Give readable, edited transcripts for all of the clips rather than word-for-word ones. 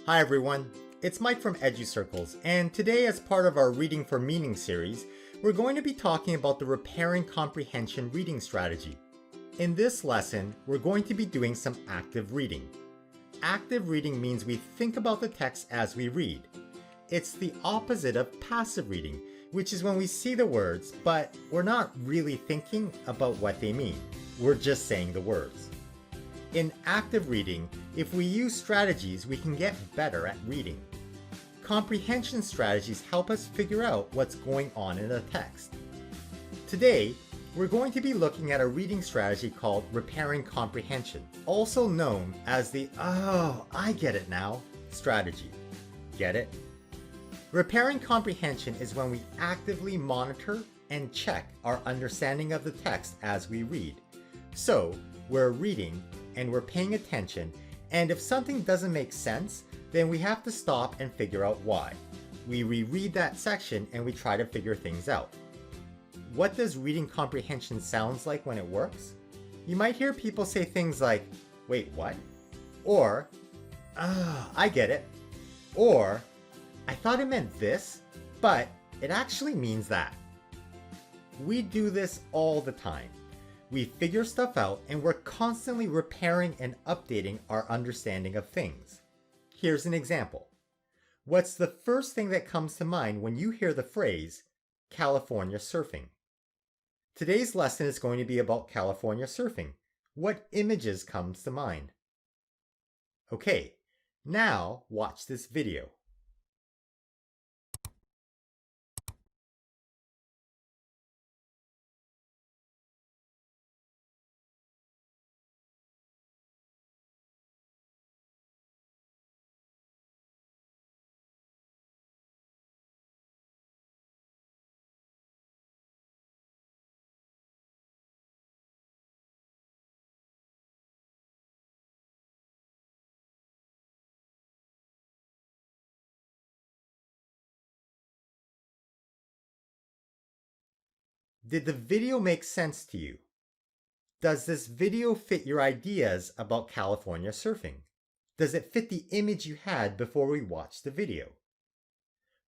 Hi everyone, it's Mike from EduCircles, and today as part of our Reading for Meaning series, we're going to be talking about the Repairing Comprehension reading strategy. In this lesson, we're going to be doing some active reading. Active reading means we think about the text as we read. It's the opposite of passive reading, which is when we see the words, but we're not really thinking about what they mean. We're just saying the words. In active reading, if we use strategies, we can get better at reading. Comprehension strategies help us figure out what's going on in a text. Today, we're going to be looking at a reading strategy called Repairing Comprehension, also known as the "oh, I get it now" strategy. Get it? Repairing comprehension is when we actively monitor and check our understanding of the text as we read. So, we're reading and we're paying attention, and if something doesn't make sense, then we have to stop and figure out why. We reread that section and we try to figure things out. What does reading comprehension sounds like when it works? You might hear people say things like, "Wait, what?" Or, I get it." Or, "I thought it meant this, but it actually means that." We do this all the time. We figure stuff out and we're constantly repairing and updating our understanding of things. Here's an example. What's the first thing that comes to mind when you hear the phrase, California surfing? Today's lesson is going to be about California surfing. What images comes to mind? Okay, now watch this video. Did the video make sense to you? Does this video fit your ideas about California surfing? Does it fit the image you had before we watched the video?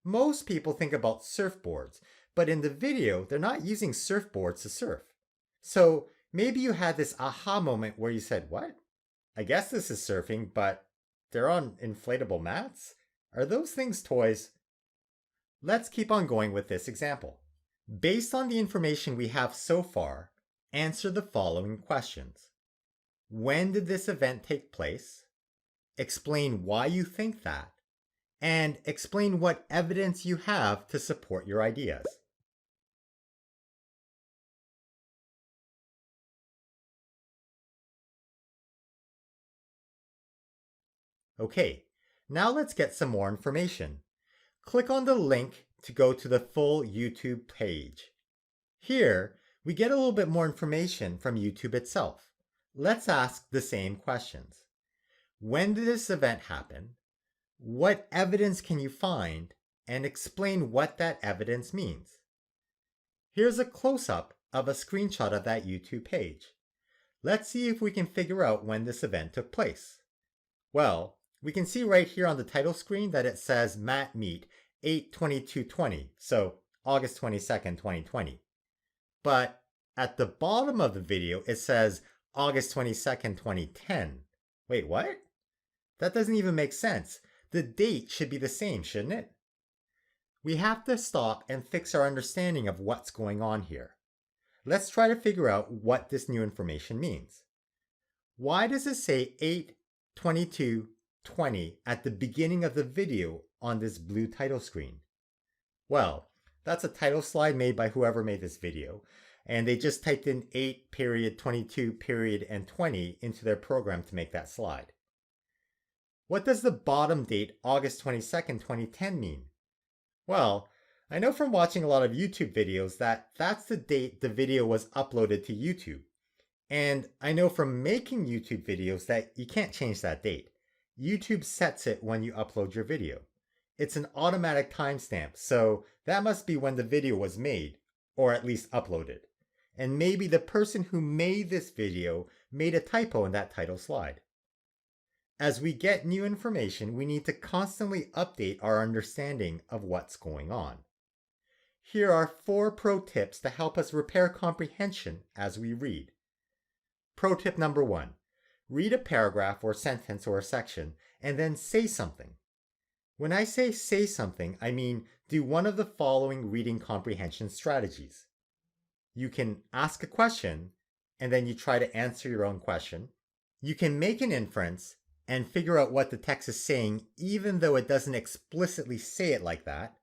Most people think about surfboards, but in the video, they're not using surfboards to surf. So maybe you had this aha moment where you said, "What? I guess this is surfing, but they're on inflatable mats? Are those things toys?" Let's keep on going with this example. Based on the information we have so far, answer the following questions. When did this event take place? Explain why you think that. And explain what evidence you have to support your ideas. Okay, now let's get some more information. Click on the link to go to the full YouTube page. Here, we get a little bit more information from YouTube itself. Let's ask the same questions. When did this event happen? What evidence can you find? And explain what that evidence means. Here's a close-up of a screenshot of that YouTube page. Let's see if we can figure out when this event took place. Well, we can see right here on the title screen that it says Mat Meet 8/22/20, so August 22nd, 2020. But at the bottom of the video, it says August 22nd, 2010. Wait, what? That doesn't even make sense. The date should be the same, shouldn't it? We have to stop and fix our understanding of what's going on here. Let's try to figure out what this new information means. Why does it say 8/22/20 at the beginning of the video on this blue title screen? Well, that's a title slide made by whoever made this video, and they just typed in 8, 22, and 20 into their program to make that slide. What does the bottom date, August 22nd, 2010 mean? Well, I know from watching a lot of YouTube videos that that's the date the video was uploaded to YouTube. And I know from making YouTube videos that you can't change that date. YouTube sets it when you upload your video. It's an automatic timestamp, so that must be when the video was made, or at least uploaded. And maybe the person who made this video made a typo in that title slide. As we get new information, we need to constantly update our understanding of what's going on. Here are 4 pro tips to help us repair comprehension as we read. Pro tip number 1. Read a paragraph or sentence or a section and then say something. When I say something, I mean do one of the following reading comprehension strategies. You can ask a question and then you try to answer your own question. You can make an inference and figure out what the text is saying even though it doesn't explicitly say it like that.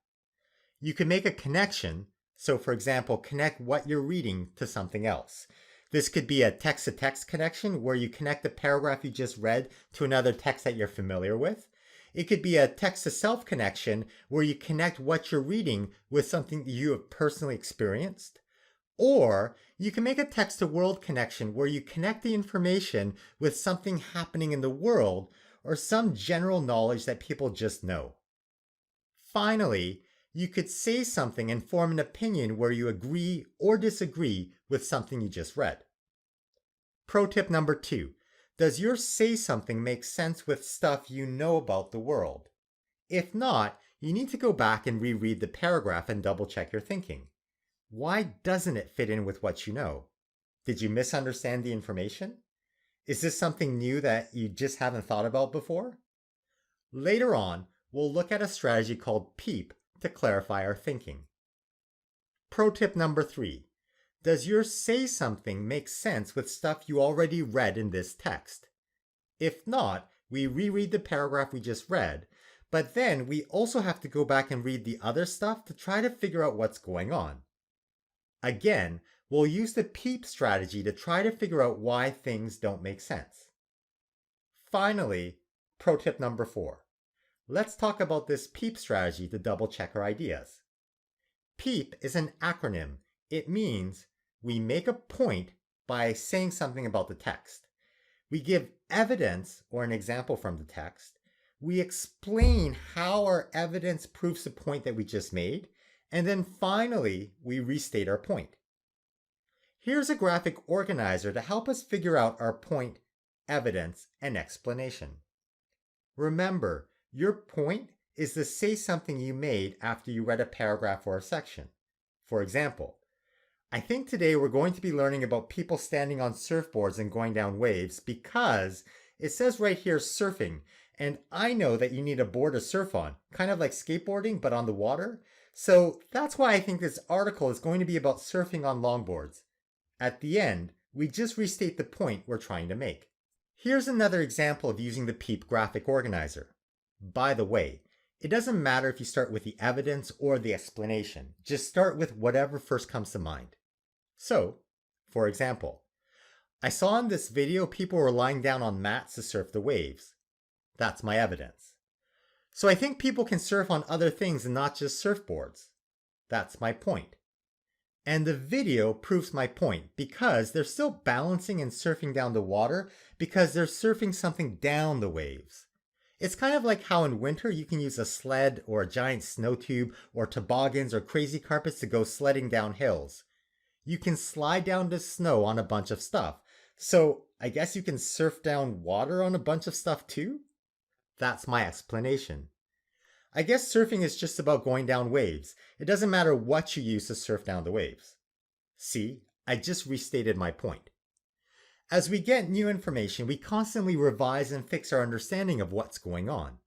You can make a connection, so for example, connect what you're reading to something else. This could be a text-to-text connection where you connect the paragraph you just read to another text that you're familiar with. It could be a text-to-self connection where you connect what you're reading with something that you have personally experienced. Or you can make a text-to-world connection where you connect the information with something happening in the world or some general knowledge that people just know. Finally, you could say something and form an opinion where you agree or disagree with something you just read. Pro tip number 2. Does your say something make sense with stuff you know about the world? If not, you need to go back and reread the paragraph and double check your thinking. Why doesn't it fit in with what you know? Did you misunderstand the information? Is this something new that you just haven't thought about before? Later on, we'll look at a strategy called PEEP to clarify our thinking. Pro tip number 3. Does your say something make sense with stuff you already read in this text? If not, we reread the paragraph we just read, but then we also have to go back and read the other stuff to try to figure out what's going on. Again, we'll use the PEEP strategy to try to figure out why things don't make sense. Finally, pro tip number 4. Let's talk about this PEEP strategy to double check our ideas. PEEP is an acronym. It means we make a point by saying something about the text. We give evidence or an example from the text. We explain how our evidence proves the point that we just made. And then finally, we restate our point. Here's a graphic organizer to help us figure out our point, evidence, and explanation. Remember, your point is to say something you made after you read a paragraph or a section. For example, I think today we're going to be learning about people standing on surfboards and going down waves because it says right here surfing, and I know that you need a board to surf on, kind of like skateboarding but on the water. So that's why I think this article is going to be about surfing on longboards. At the end, we just restate the point we're trying to make. Here's another example of using the PEEP graphic organizer. By the way, it doesn't matter if you start with the evidence or the explanation. Just start with whatever first comes to mind. So, for example, I saw in this video people were lying down on mats to surf the waves. That's my evidence. So I think people can surf on other things and not just surfboards. That's my point. And the video proves my point because they're still balancing and surfing down the water because they're surfing something down the waves. It's kind of like how in winter you can use a sled or a giant snow tube or toboggans or crazy carpets to go sledding down hills. You can slide down the snow on a bunch of stuff. So I guess you can surf down water on a bunch of stuff too? That's my explanation. I guess surfing is just about going down waves. It doesn't matter what you use to surf down the waves. See, I just restated my point. As we get new information, we constantly revise and fix our understanding of what's going on.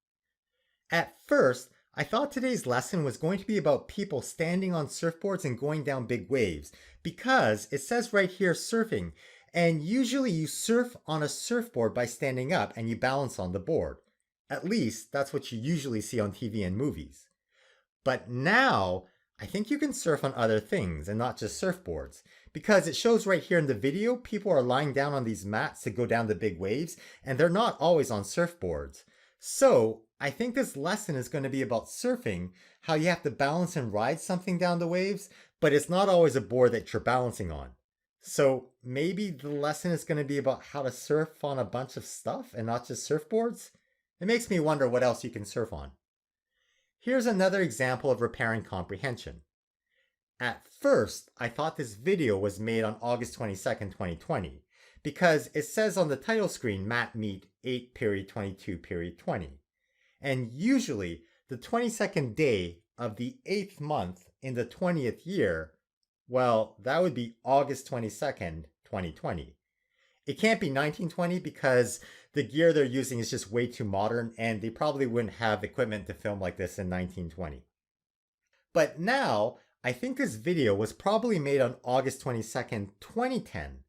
At first, I thought today's lesson was going to be about people standing on surfboards and going down big waves because it says right here surfing, and usually you surf on a surfboard by standing up and you balance on the board. At least that's what you usually see on TV and movies. But now, I think you can surf on other things and not just surfboards, because it shows right here in the video people are lying down on these mats to go down the big waves, and they're not always on surfboards. So I think this lesson is going to be about surfing, how you have to balance and ride something down the waves, but it's not always a board that you're balancing on. So maybe the lesson is going to be about how to surf on a bunch of stuff and not just surfboards? It makes me wonder what else you can surf on. Here's another example of repairing comprehension. At first, I thought this video was made on August 22nd, 2020, because it says on the title screen, Mat Meet 8 period 22 period 20. And usually the 22nd day of the 8th month in the 20th year, well, that would be August 22nd, 2020. It can't be 1920 because the gear they're using is just way too modern and they probably wouldn't have equipment to film like this in 1920. But now, I think this video was probably made on August 22nd, 2010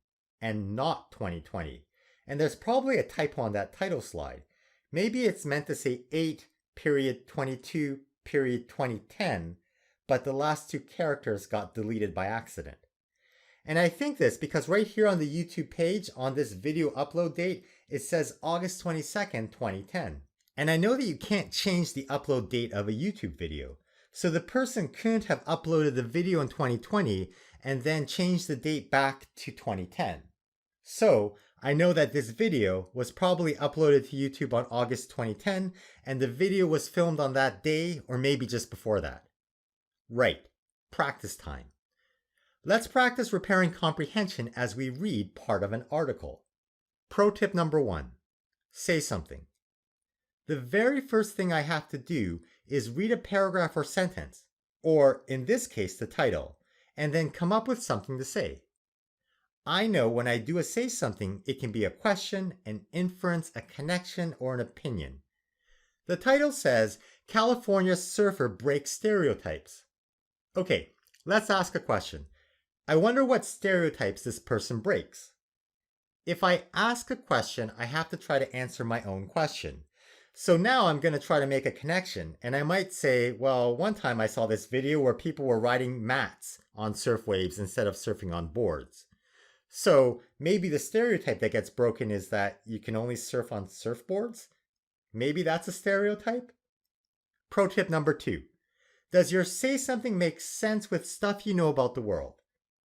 and not 2020. And there's probably a typo on that title slide. Maybe it's meant to say 8 period 22 period 2010, but the last two characters got deleted by accident. And I think this because right here on the YouTube page on this video upload date, it says August 22nd, 2010. And I know that you can't change the upload date of a YouTube video. So the person couldn't have uploaded the video in 2020 and then changed the date back to 2010. So I know that this video was probably uploaded to YouTube on August 2010 and the video was filmed on that day or maybe just before that. Right, practice time. Let's practice repairing comprehension as we read part of an article. Pro tip number 1, say something. The very first thing I have to do is read a paragraph or sentence, or in this case the title, and then come up with something to say. I know when I do a say something, it can be a question, an inference, a connection, or an opinion. The title says, California surfer breaks stereotypes. Okay, let's ask a question. I wonder what stereotypes this person breaks. If I ask a question, I have to try to answer my own question. So now I'm going to try to make a connection, and I might say, well, one time I saw this video where people were riding mats on surf waves instead of surfing on boards. So maybe the stereotype that gets broken is that you can only surf on surfboards? Maybe that's a stereotype? Pro tip number 2. Does your say something make sense with stuff you know about the world?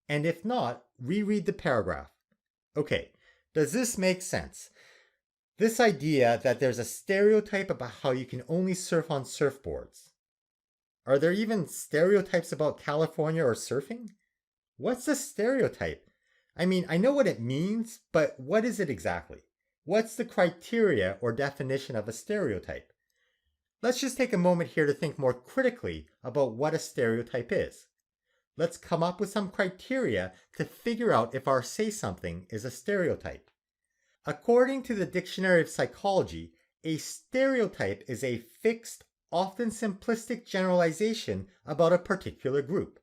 And if not, reread the paragraph. Okay, does this make sense? This idea that there's a stereotype about how you can only surf on surfboards. Are there even stereotypes about California or surfing? What's a stereotype? I mean, I know what it means, but what is it exactly? What's the criteria or definition of a stereotype? Let's just take a moment here to think more critically about what a stereotype is. Let's come up with some criteria to figure out if our say something is a stereotype. According to the Dictionary of Psychology, a stereotype is a fixed, often simplistic generalization about a particular group.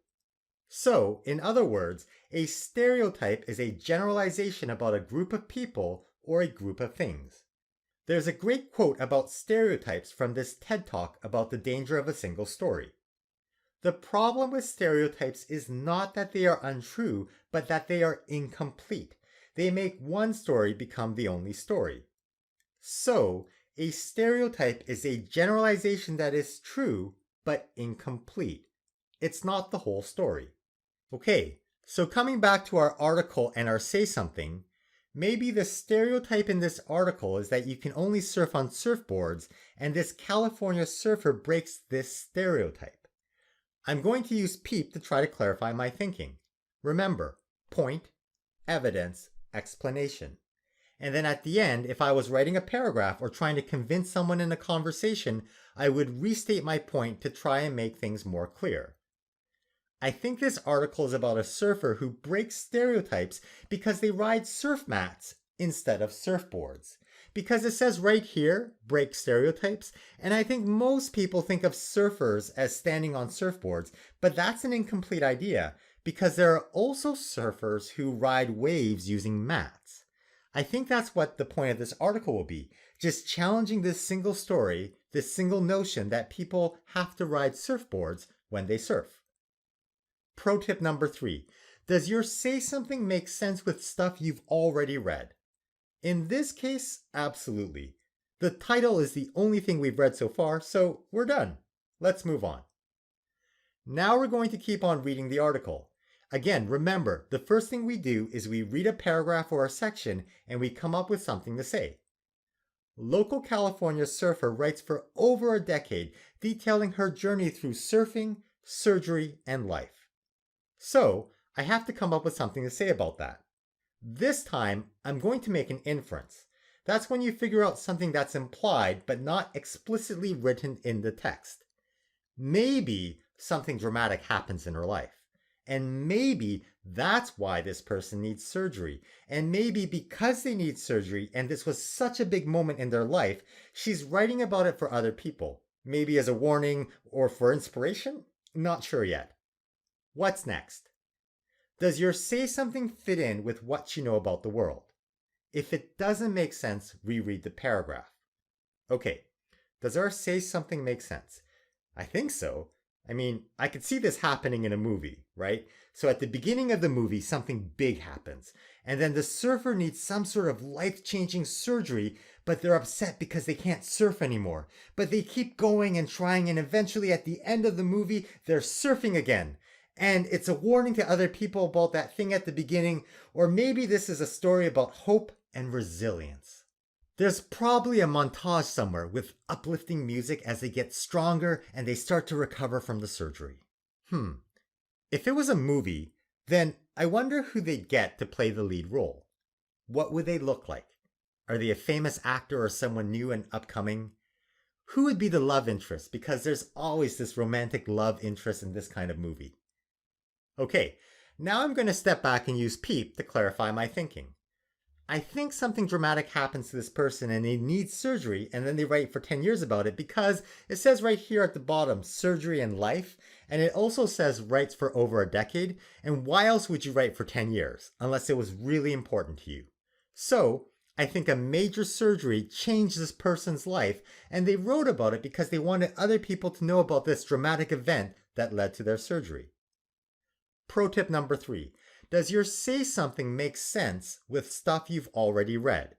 So, in other words, a stereotype is a generalization about a group of people or a group of things. There's a great quote about stereotypes from this TED Talk about the danger of a single story. The problem with stereotypes is not that they are untrue, but that they are incomplete. They make one story become the only story. So, a stereotype is a generalization that is true, but incomplete. It's not the whole story. Okay, so coming back to our article and our say something, maybe the stereotype in this article is that you can only surf on surfboards, and this California surfer breaks this stereotype. I'm going to use PEEP to try to clarify my thinking. Remember, point, evidence, explanation. And then at the end, if I was writing a paragraph or trying to convince someone in a conversation, I would restate my point to try and make things more clear. I think this article is about a surfer who breaks stereotypes because they ride surf mats instead of surfboards. Because it says right here, break stereotypes, and I think most people think of surfers as standing on surfboards, but that's an incomplete idea because there are also surfers who ride waves using mats. I think that's what the point of this article will be, just challenging this single story, this single notion that people have to ride surfboards when they surf. Pro tip number 3. Does your say something make sense with stuff you've already read? In this case, absolutely. The title is the only thing we've read so far, so we're done. Let's move on. Now we're going to keep on reading the article. Again, remember, the first thing we do is we read a paragraph or a section and we come up with something to say. Local California surfer writes for over a decade, detailing her journey through surfing, surgery, and life. So, I have to come up with something to say about that. This time, I'm going to make an inference. That's when you figure out something that's implied but not explicitly written in the text. Maybe something dramatic happens in her life. And maybe that's why this person needs surgery. And maybe because they need surgery and this was such a big moment in their life, she's writing about it for other people. Maybe as a warning or for inspiration? Not sure yet. What's next? Does your say something fit in with what you know about the world? If it doesn't make sense, reread the paragraph. Okay, does our say something make sense? I think so. I mean, I could see this happening in a movie, right? So at the beginning of the movie, something big happens. And then the surfer needs some sort of life-changing surgery, but they're upset because they can't surf anymore. But they keep going and trying, and eventually at the end of the movie, they're surfing again. And it's a warning to other people about that thing at the beginning, or maybe this is a story about hope and resilience. There's probably a montage somewhere with uplifting music as they get stronger and they start to recover from the surgery. If it was a movie, then I wonder who they'd get to play the lead role. What would they look like? Are they a famous actor or someone new and upcoming? Who would be the love interest? Because there's always this romantic love interest in this kind of movie. Okay, now I'm going to step back and use PEEP to clarify my thinking. I think something dramatic happens to this person and they need surgery, and then they write for 10 years about it because it says right here at the bottom, surgery and life, and it also says writes for over a decade, and why else would you write for 10 years unless it was really important to you? So, I think a major surgery changed this person's life, and they wrote about it because they wanted other people to know about this dramatic event that led to their surgery. Pro tip number 3. Does your say something make sense with stuff you've already read?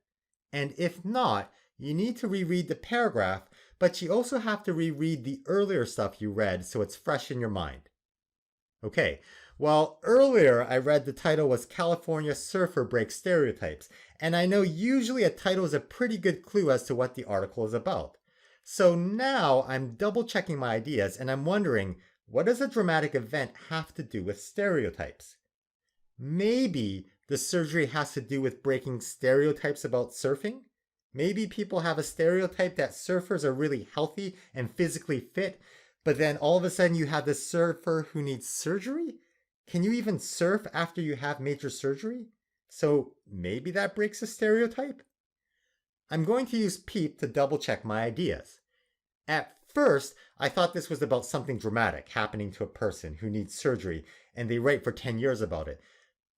And if not, you need to reread the paragraph, but you also have to reread the earlier stuff you read so it's fresh in your mind. Okay, well, earlier I read the title was California Surfer Breaks Stereotypes, and I know usually a title is a pretty good clue as to what the article is about. So now I'm double checking my ideas and I'm wondering, what does a dramatic event have to do with stereotypes? Maybe the surgery has to do with breaking stereotypes about surfing? Maybe people have a stereotype that surfers are really healthy and physically fit, but then all of a sudden you have this surfer who needs surgery? Can you even surf after you have major surgery? So maybe that breaks a stereotype? I'm going to use PEEP to double check my ideas. At first, I thought this was about something dramatic happening to a person who needs surgery and they write for 10 years about it.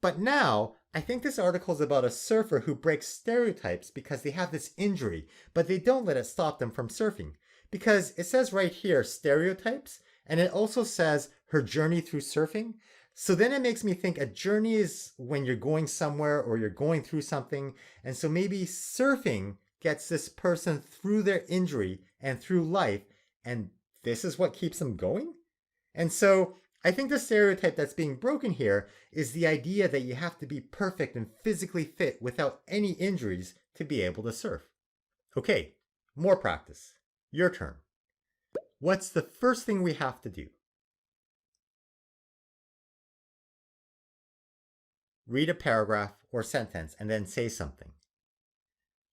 But now, I think this article is about a surfer who breaks stereotypes because they have this injury, but they don't let it stop them from surfing. Because it says right here, stereotypes, and it also says her journey through surfing. So then it makes me think a journey is when you're going somewhere or you're going through something. And so maybe surfing gets this person through their injury and through life, and this is what keeps them going? And so I think the stereotype that's being broken here is the idea that you have to be perfect and physically fit without any injuries to be able to surf. Okay, more practice. Your turn. What's the first thing we have to do? Read a paragraph or sentence and then say something.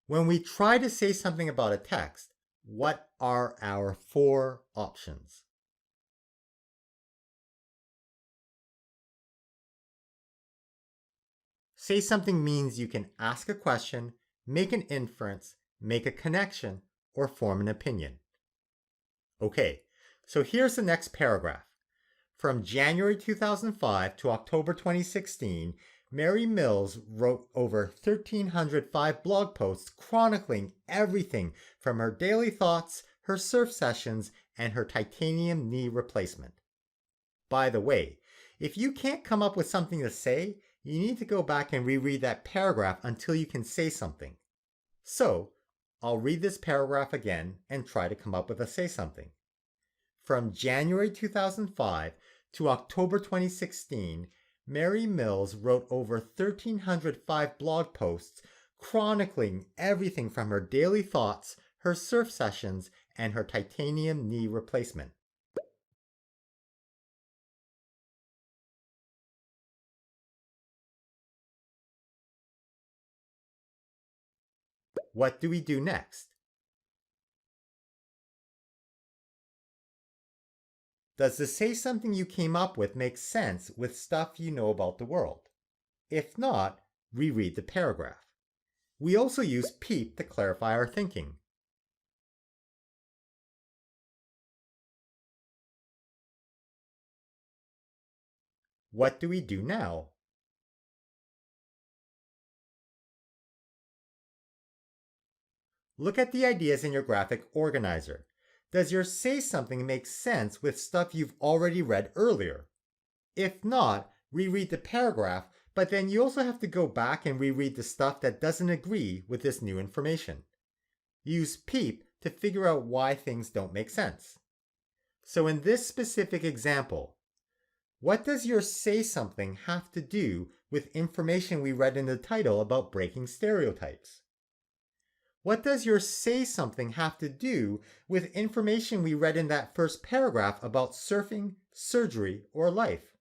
When we try to say something about a text, what are our 4 options? Say something means you can ask a question, make an inference, make a connection, or form an opinion. Okay, so here's the next paragraph. From January 2005 to October 2016, Mary Mills wrote over 1,305 blog posts chronicling everything from her daily thoughts, her surf sessions, and her titanium knee replacement. By the way, if you can't come up with something to say, you need to go back and reread that paragraph until you can say something. So, I'll read this paragraph again and try to come up with a say something. From January 2005 to October 2016, Mary Mills wrote over 1,305 blog posts chronicling everything from her daily thoughts, her surf sessions, and her titanium knee replacement. what do we do next? Does the say something you came up with make sense with stuff you know about the world? If not, reread the paragraph. We also use PEEP to clarify our thinking. What do we do now? Look at the ideas in your graphic organizer. Does your say something make sense with stuff you've already read earlier? If not, reread the paragraph, but then you also have to go back and reread the stuff that doesn't agree with this new information. Use PEEP to figure out why things don't make sense. So in this specific example, what does your say something have to do with information we read in the title about breaking stereotypes? What does your say something have to do with information we read in that first paragraph about surfing, surgery, or life?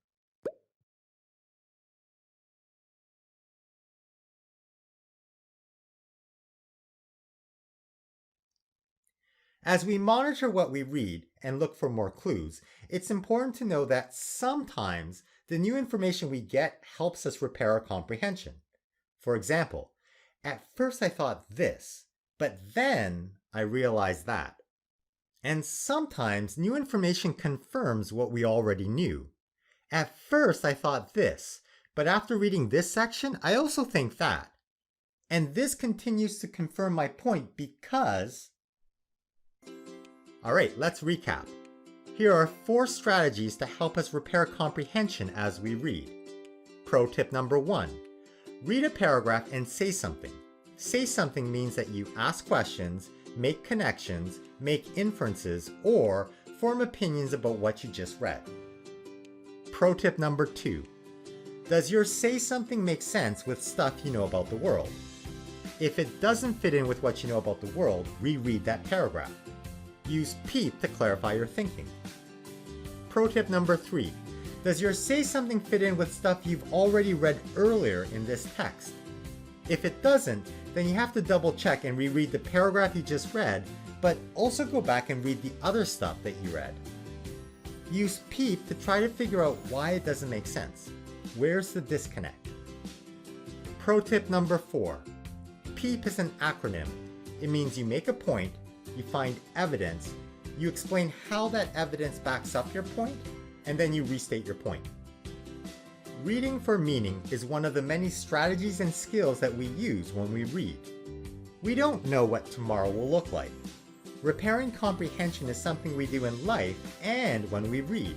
As we monitor what we read and look for more clues, it's important to know that sometimes the new information we get helps us repair our comprehension. For example, at first I thought this, but then I realized that. And sometimes new information confirms what we already knew. At first I thought this, but after reading this section, I also think that. And this continues to confirm my point because... Alright, let's recap. Here are 4 strategies to help us repair comprehension as we read. Pro tip number 1. Read a paragraph and say something. Say something means that you ask questions, make connections, make inferences, or form opinions about what you just read. Pro tip number 2. Does your say something make sense with stuff you know about the world? If it doesn't fit in with what you know about the world, reread that paragraph. Use PEEP to clarify your thinking. Pro tip number 3. Does your say something fit in with stuff you've already read earlier in this text? If it doesn't, then you have to double check and reread the paragraph you just read, but also go back and read the other stuff that you read. Use PEEP to try to figure out why it doesn't make sense. Where's the disconnect? Pro tip number 4. PEEP is an acronym. It means you make a point, you find evidence, you explain how that evidence backs up your point, and then you restate your point. Reading for meaning is one of the many strategies and skills that we use when we read. We don't know what tomorrow will look like. Repairing comprehension is something we do in life and when we read.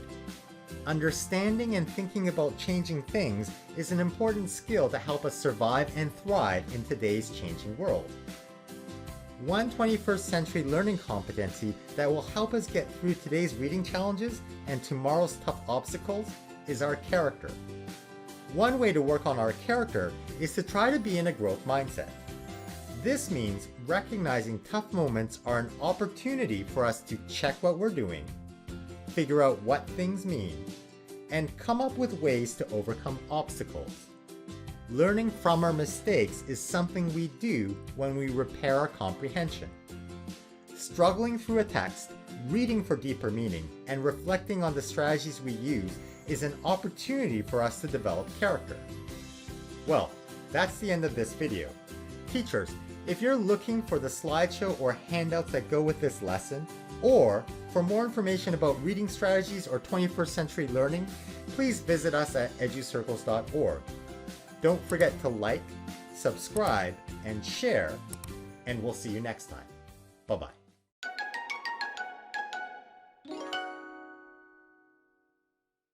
Understanding and thinking about changing things is an important skill to help us survive and thrive in today's changing world. One 21st century learning competency that will help us get through today's reading challenges and tomorrow's tough obstacles is our character. One way to work on our character is to try to be in a growth mindset. This means recognizing tough moments are an opportunity for us to check what we're doing, figure out what things mean, and come up with ways to overcome obstacles. Learning from our mistakes is something we do when we repair our comprehension. Struggling through a text, reading for deeper meaning, and reflecting on the strategies we use is an opportunity for us to develop character. Well, that's the end of this video. Teachers, if you're looking for the slideshow or handouts that go with this lesson, or for more information about reading strategies or 21st century learning, please visit us at educircles.org. Don't forget to like, subscribe, and share, and we'll see you next time. Bye-bye.